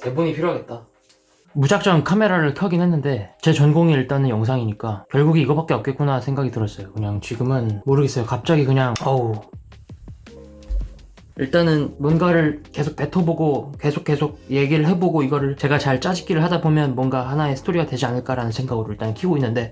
대본이 필요하겠다. 무작정 카메라를 켜긴 했는데 제 전공이 일단은 영상이니까 결국에 이거밖에 없겠구나 생각이 들었어요. 그냥 지금은 모르겠어요. 갑자기 그냥 일단은 뭔가를 계속 뱉어보고 계속 얘기를 해보고 이거를 제가 잘 짜집기를 하다 보면 뭔가 하나의 스토리가 되지 않을까라는 생각으로 일단 키우고 있는데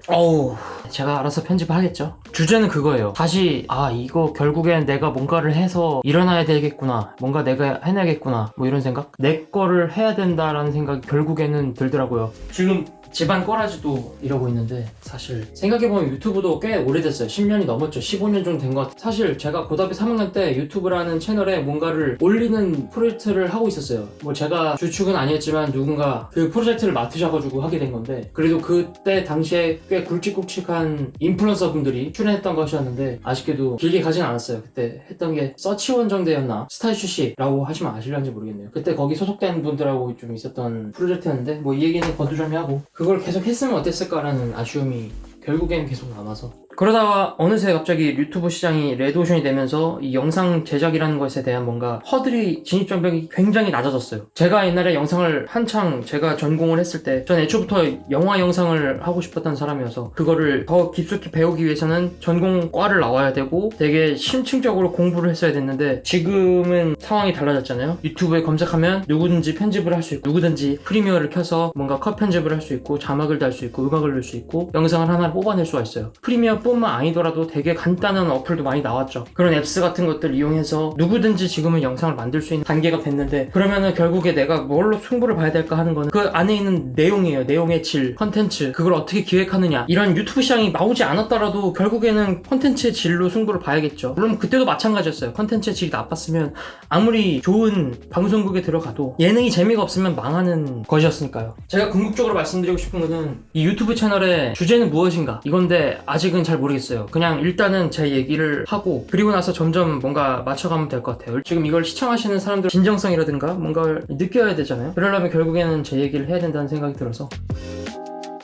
제가 알아서 편집을 하겠죠. 주제는 그거예요. 다시 이거 결국엔 내가 뭔가를 해서 일어나야 되겠구나, 뭔가 내가 해내야겠구나, 뭐 이런 생각, 내 거를 해야 된다라는 생각이 결국에는 들더라고요. 지금 집안 꼬라지도 이러고 있는데 사실 생각해보면 유튜브도 꽤 오래됐어요. 10년이 넘었죠. 15년 정도 된 것 같아요. 사실 제가 고등학교 3학년 때 유튜브라는 채널에 뭔가를 올리는 프로젝트를 하고 있었어요. 뭐 제가 주축은 아니었지만 누군가 그 프로젝트를 맡으셔가지고 하게 된 건데, 그래도 그때 당시에 꽤 굵직굵직한 인플루언서 분들이 출연했던 것이었는데 아쉽게도 길게 가진 않았어요. 그때 했던 게 서치원정대였나 스타이슈시라고 하시면 아실런지 모르겠네요. 그때 거기 소속된 분들하고 좀 있었던 프로젝트였는데 뭐 이 얘기는 거두절미 하고, 그걸 계속 했으면 어땠을까라는 아쉬움이 결국엔 계속 남아서, 그러다가 어느새 갑자기 유튜브 시장이 레드오션이 되면서 이 영상 제작이라는 것에 대한 뭔가 허들이, 진입장벽이 굉장히 낮아졌어요. 제가 옛날에 영상을 한창 제가 전공을 했을 때 전 애초부터 영화 영상을 하고 싶었던 사람이어서 그거를 더 깊숙이 배우기 위해서는 전공과를 나와야 되고 되게 심층적으로 공부를 했어야 됐는데, 지금은 상황이 달라졌잖아요. 유튜브에 검색하면 누구든지 편집을 할 수 있고, 누구든지 프리미어를 켜서 뭔가 컷 편집을 할 수 있고, 자막을 달 수 있고, 음악을 넣을 수 있고, 영상을 하나 뽑아낼 수가 있어요. 프리미어 뿐만 아니더라도 되게 간단한 어플도 많이 나왔죠. 그런 앱스 같은 것들 이용해서 누구든지 지금은 영상을 만들 수 있는 단계가 됐는데, 그러면은 결국에 내가 뭘로 승부를 봐야 될까 하는 거는 그 안에 있는 내용이에요. 내용의 질, 컨텐츠, 그걸 어떻게 기획하느냐. 이런 유튜브 시장이 나오지 않았더라도 결국에는 컨텐츠의 질로 승부를 봐야겠죠. 물론 그때도 마찬가지였어요. 컨텐츠의 질이 나빴으면 아무리 좋은 방송국에 들어가도 예능이 재미가 없으면 망하는 것이었으니까요. 제가 궁극적으로 말씀드리고 싶은 거는 이 유튜브 채널의 주제는 무엇인가 이건데, 아직은 잘 모르겠어요. 그냥 일단은 제 얘기를 하고 그리고 나서 점점 뭔가 맞춰가면 될 것 같아요. 지금 이걸 시청하시는 사람들 진정성이라든가 뭔가를 느껴야 되잖아요. 그러려면 결국에는 제 얘기를 해야 된다는 생각이 들어서.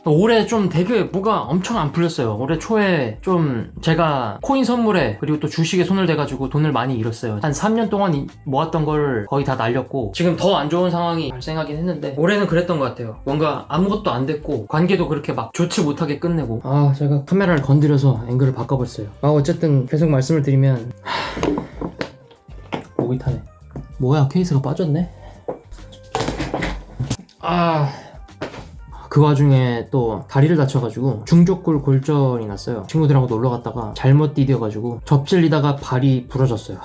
올해 좀 되게 뭐가 엄청 안 풀렸어요. 올해 초에 좀 제가 코인 선물에 그리고 또 주식에 손을 대가지고 돈을 많이 잃었어요. 한 3년 동안 모았던 걸 거의 다 날렸고, 지금 더 안 좋은 상황이 발생하긴 했는데 올해는 그랬던 것 같아요. 뭔가 아무것도 안 됐고 관계도 그렇게 막 좋지 못하게 끝내고. 제가 카메라를 건드려서 앵글을 바꿔버렸어요. 어쨌든 계속 말씀을 드리면 목이 타네. 뭐야, 케이스가 빠졌네? 그 와중에 또 다리를 다쳐가지고 중족골 골절이 났어요. 친구들하고 놀러 갔다가 잘못 디뎌가지고 접질리다가 발이 부러졌어요.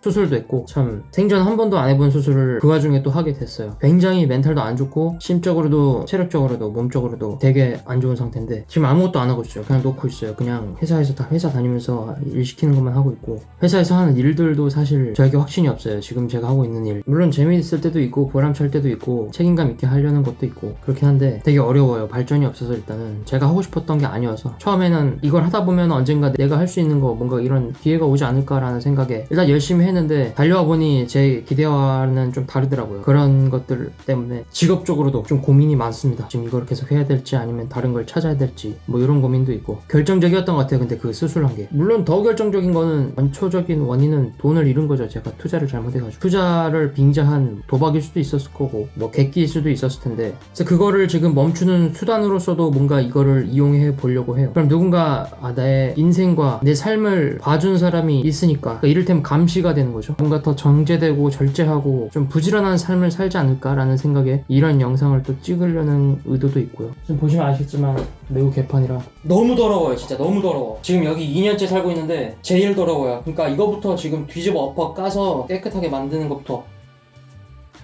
수술도 했고, 참 생전 한 번도 안 해본 수술을 그 와중에 또 하게 됐어요. 굉장히 멘탈도 안 좋고 심적으로도 체력적으로도 몸적으로도 되게 안 좋은 상태인데 지금 아무것도 안 하고 있어요. 그냥 놓고 있어요. 그냥 회사에서 다 회사 다니면서 일 시키는 것만 하고 있고, 회사에서 하는 일들도 사실 저에게 확신이 없어요. 지금 제가 하고 있는 일, 물론 재미있을 때도 있고 보람찰 때도 있고 책임감 있게 하려는 것도 있고 그렇긴 한데 되게 어려워요. 발전이 없어서 일단은 제가 하고 싶었던 게 아니어서, 처음에는 이걸 하다 보면 언젠가 내가 할 수 있는 거 뭔가 이런 기회가 오지 않을까라는 생각에 일단 열심히 했는데 달려와 보니 제 기대와는 좀 다르더라고요. 그런 것들 때문에 직업적으로도 좀 고민이 많습니다. 지금 이걸 계속 해야 될지 아니면 다른 걸 찾아야 될지 뭐 이런 고민도 있고. 결정적이었던 것 같아요. 근데 그 수술한 게 물론 더 결정적인 거는 원초적인 원인은 돈을 잃은 거죠. 제가 투자를 잘못해가지고, 투자를 빙자한 도박일 수도 있었을 거고 뭐 객기일 수도 있었을 텐데, 그래서 그거를 지금 멈추는 수단으로서도 뭔가 이거를 이용해 보려고 해요. 그럼 누군가 나의 인생과 내 삶을 봐준 사람이 있으니까, 그러니까 이를테면 감시가 되는 거죠. 뭔가 더 정제되고 절제하고 좀 부지런한 삶을 살지 않을까라는 생각에 이런 영상을 또 찍으려는 의도도 있고요. 지금 보시면 아시겠지만 매우 개판이라 너무 더러워요. 진짜 너무 더러워. 지금 여기 2년째 살고 있는데 제일 더러워요. 그러니까 이거부터 지금 뒤집어 엎어 까서 깨끗하게 만드는 것부터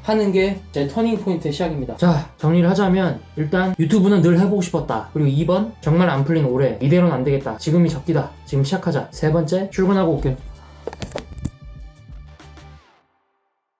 하는 게 제 터닝 포인트의 시작입니다. 자, 정리를 하자면 일단 유튜브는 늘 해보고 싶었다. 그리고 2번, 정말 안 풀린 올해, 이대로는 안 되겠다. 지금이 적기다. 지금 시작하자. 3번째, 출근하고 올게요.